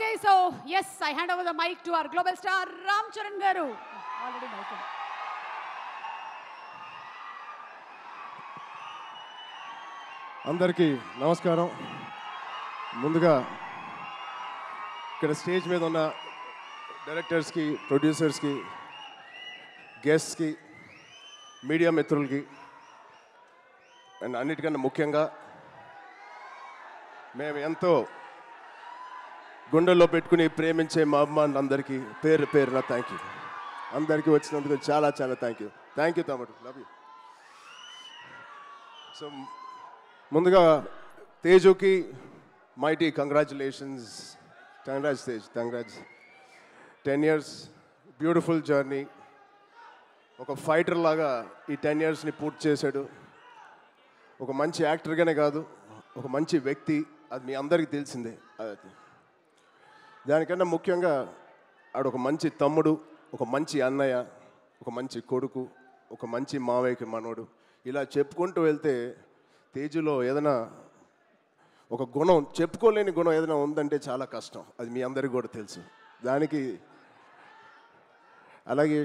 Okay, so yes, I hand over the mic to our global star Ram Charan Garu. Already mic. అందరికీ నమస్కారం. ముందుగా ఇక్కడ stage మీద ఉన్న డైరెక్టర్స్కి, ప్రొడ్యూసర్స్కి, గెస్ట్స్కి, మీడియా మిత్రులకి అండ్ అన్నిటికన్నా ముఖ్యంగా మేము ఎంతో గుండెల్లో పెట్టుకుని ప్రేమించే మా అభిమానులందరికీ పేరు పేరున థ్యాంక్ యూ. అందరికీ వచ్చినందుకు చాలా చాలా థ్యాంక్ యూ తమ్ముడు, లవ్ యూ. సో ముందుగా తేజుకి mighty congratulations. Tej, congrats. 10 years beautiful journey. ఒక ఫైటర్ లాగా ఈ 10 yearsని పూర్తి చేశాడు. ఒక మంచి యాక్టర్గానే కాదు, ఒక మంచి వ్యక్తి, అది మీ అందరికీ తెలిసిందే. దానికన్నా ముఖ్యంగా ఆడు ఒక మంచి తమ్ముడు, ఒక మంచి అన్నయ్య, ఒక మంచి కొడుకు, ఒక మంచి మావయ్యకి మనోడు. ఇలా చెప్పుకుంటూ వెళ్తే తేజులో ఏదైనా ఒక గుణం, చెప్పుకోలేని గుణం ఏదైనా ఉందంటే చాలా కష్టం. అది మీ అందరికీ కూడా తెలుసు. దానికి అలాగే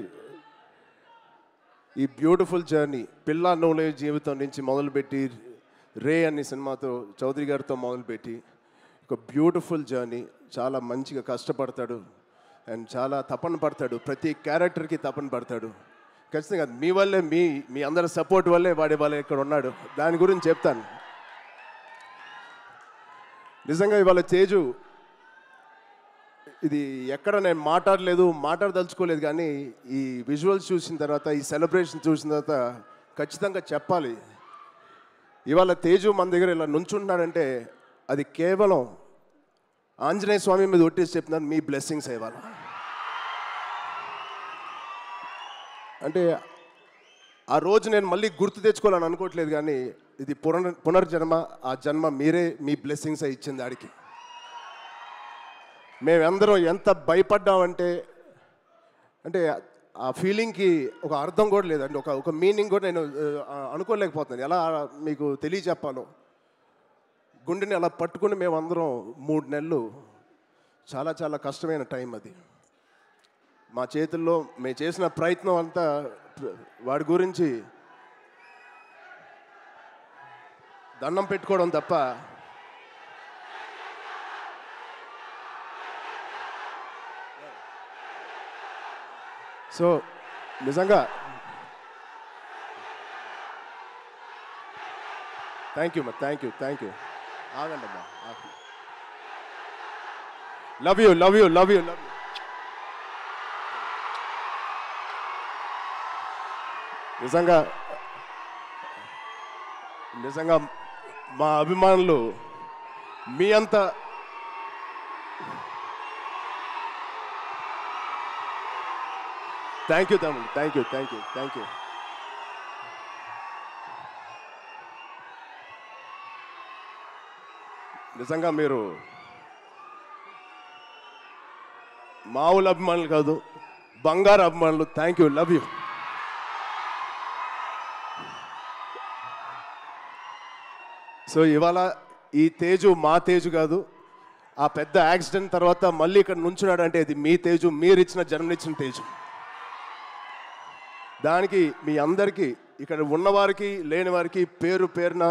ఈ బ్యూటిఫుల్ జర్నీ పిల్ల నోలే జీవితం నుంచి మొదలుపెట్టి రే అనే సినిమాతో చౌదరి గారితో మొదలుపెట్టి ఒక బ్యూటిఫుల్ జర్నీ. చాలా మంచిగా కష్టపడతాడు అండ్ చాలా తపన పడతాడు. ప్రతి క్యారెక్టర్కి తపన పడతాడు. ఖచ్చితంగా మీ వల్లే, మీ అందరి సపోర్ట్ వల్లే వాడి వాళ్ళే ఇక్కడ ఉన్నాడు. దాని గురించి చెప్తాను. నిజంగా ఇవాళ తేజు ఇది ఎక్కడ నేను మాట్లాడదలుచుకోలేదు, కానీ ఈ విజువల్స్ చూసిన తర్వాత, ఈ సెలబ్రేషన్ చూసిన తర్వాత ఖచ్చితంగా చెప్పాలి. ఇవాళ తేజు మన దగ్గర ఇలా నుంచుంటున్నాడంటే అది కేవలం ఆంజనేయ స్వామి మీద ఒట్టేసి చెప్తున్నాను, మీ బ్లెస్సింగ్స్ ఇవాళ. అంటే ఆ రోజు నేను మళ్ళీ గుర్తు తెచ్చుకోవాలని అనుకోవట్లేదు, కానీ ఇది పునర్జన్మ. ఆ జన్మ మీరే, మీ బ్లెస్సింగ్స్ ఇచ్చింది ఆడికి. మేమందరం ఎంత భయపడ్డామంటే, అంటే ఆ ఫీలింగ్కి ఒక అర్థం కూడా లేదండి, ఒక మీనింగ్ కూడా నేను అనుకోలేకపోతున్నాను. ఎలా మీకు తెలియచెప్పాలో. గుండెని అలా పట్టుకుని మేమందరం 3 నెలలు చాలా చాలా కష్టమైన టైం అది. మా చేతుల్లో మేము చేసిన ప్రయత్నం అంతా వాడి గురించి దండం పెట్టుకోవడం తప్ప సో నిజంగా థ్యాంక్ యూ. ఆగండి అమ్మా. Love you. నిజంగా మా అభిమానులు మీ అంత థ్యాంక్ యూ తమ్ముడు, థ్యాంక్ యూ. నిజంగా మీరు మామూలు అభిమానులు కాదు, బంగారు అభిమానులు. Thank you, love you. So ఇవాళ ఈ తేజు మా తేజు కాదు. ఆ పెద్ద యాక్సిడెంట్ తర్వాత మళ్ళీ ఇక్కడ నుంచున్నాడు అంటే ఇది మీ తేజు, జన్మనిచ్చిన తేజు. దానికి మీ అందరికీ, ఇక్కడ ఉన్నవారికి లేని వారికి పేరు పేరున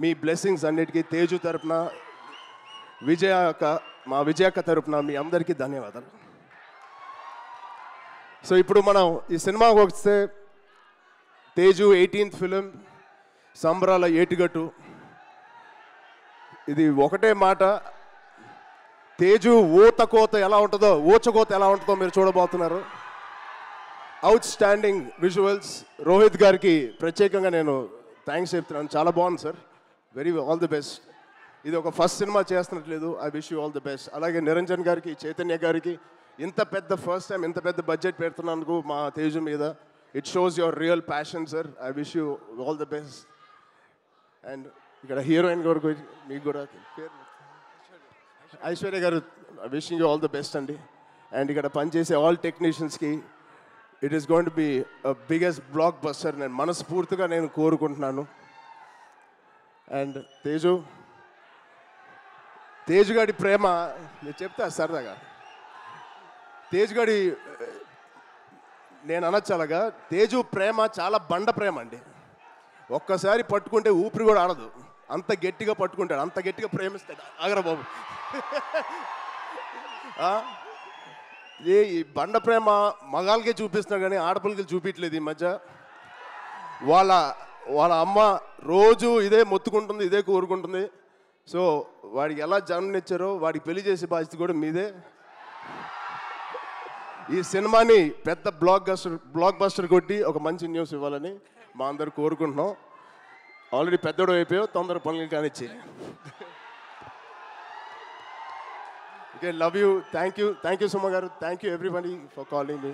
మీ బ్లెస్సింగ్స్ అన్నిటికీ తేజు తరపున, మా విజయక్క తరపున మీ అందరికీ ధన్యవాదాలు. సో ఇప్పుడు మనం ఈ సినిమాకి వస్తే తేజు 18th ఫిలిం, సంబరాల ఏటిగట్టు. ఇది ఒకటే మాట, తేజు ఊచకోత ఎలా ఉంటుందో మీరు చూడబోతున్నారు. Out standing visuals. రోహిత్ గారికి ప్రత్యేకంగా నేను థ్యాంక్స్ చెప్తున్నాను. చాలా బాగుంది సార్, ఆల్ ది బెస్ట్. ఇది ఒక ఫస్ట్ సినిమా చేస్తున్నట్లేదు. I wish you all the best. అలాగే నిరంజన్ గారికి, చైతన్య గారికి ఇంత పెద్ద ఫస్ట్ టైం ఇంత పెద్ద బడ్జెట్ పెడుతున్నందుకు మా తేజు మీద, it shows your real passion sir. I wish you all the best. And ఇక్కడ హీరోయిన్ గారు మీకు కూడా ఐశ్వర్య గారు, wishing you all the best అండి. అండ్ ఇక్కడ పనిచేసే ఆల్ టెక్నీషియన్స్కి it is going to be biggest blockbuster నేను మనస్ఫూర్తిగా కోరుకుంటున్నాను. అండ్ తేజు తేజ్ గాడి ప్రేమ నేను చెప్తా సరదాగా. తేజ్ గాడి నేను అనొచ్చు అలాగా, తేజు ప్రేమ చాలా బండ ప్రేమ అండి. ఒక్కసారి పట్టుకుంటే ఊపిరి కూడా ఆడదు, అంత గట్టిగా పట్టుకుంటాడు, అంత గట్టిగా ప్రేమిస్తాడు. ఆగరా బాబు. ఈ బండ ప్రేమ మగాళ్ళకే చూపిస్తున్నాడు కానీ ఆడపిల్లకి చూపించలేదు ఈ మధ్య. వాళ్ళ అమ్మ రోజు ఇదే మొత్తుకుంటుంది, ఇదే కోరుకుంటుంది. సో వాడికి ఎలా జన్మనిచ్చారో వాడికి పెళ్లి చేసే బాధ్యత కూడా మీదే. ఈ సినిమాని పెద్ద బ్లాక్ బస్టర్ కొట్టి ఒక మంచి న్యూస్ ఇవ్వాలని మా అందరు కోరుకుంటున్నాం. ఆల్రెడీ పెద్దోడు అయిపోయావు, తొందర పనులు కానిచ్చి. Okay, love you, thank you Suma గారు, thank you everybody for calling me.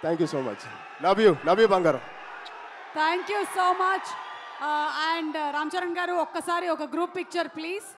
Thank you so much. Love you బంగారం. Thank you so much. And Ram Charan గారు ఒక్కసారి ఒక గ్రూప్ పిక్చర్ ప్లీజ్.